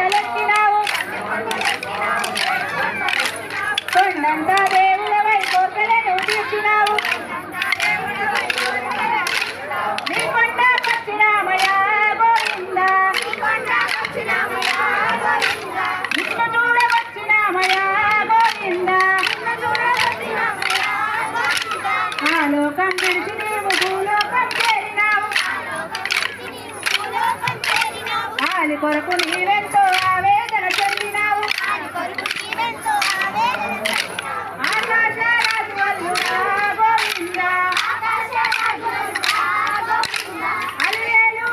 కొండలెక్కినావు కొండంతా దేవులవై కోర్కెలను తీర్చినావు నీ కొండ పచ్చిరామయ్య గోవింద నిన్ను చూడవచ్చినామయ్య గోవింద ఆలోకం విడిచి నీవు భూలోకం చేరినావు ఆలి కొరకు నీవెంతో ఆవేదన చెందినావు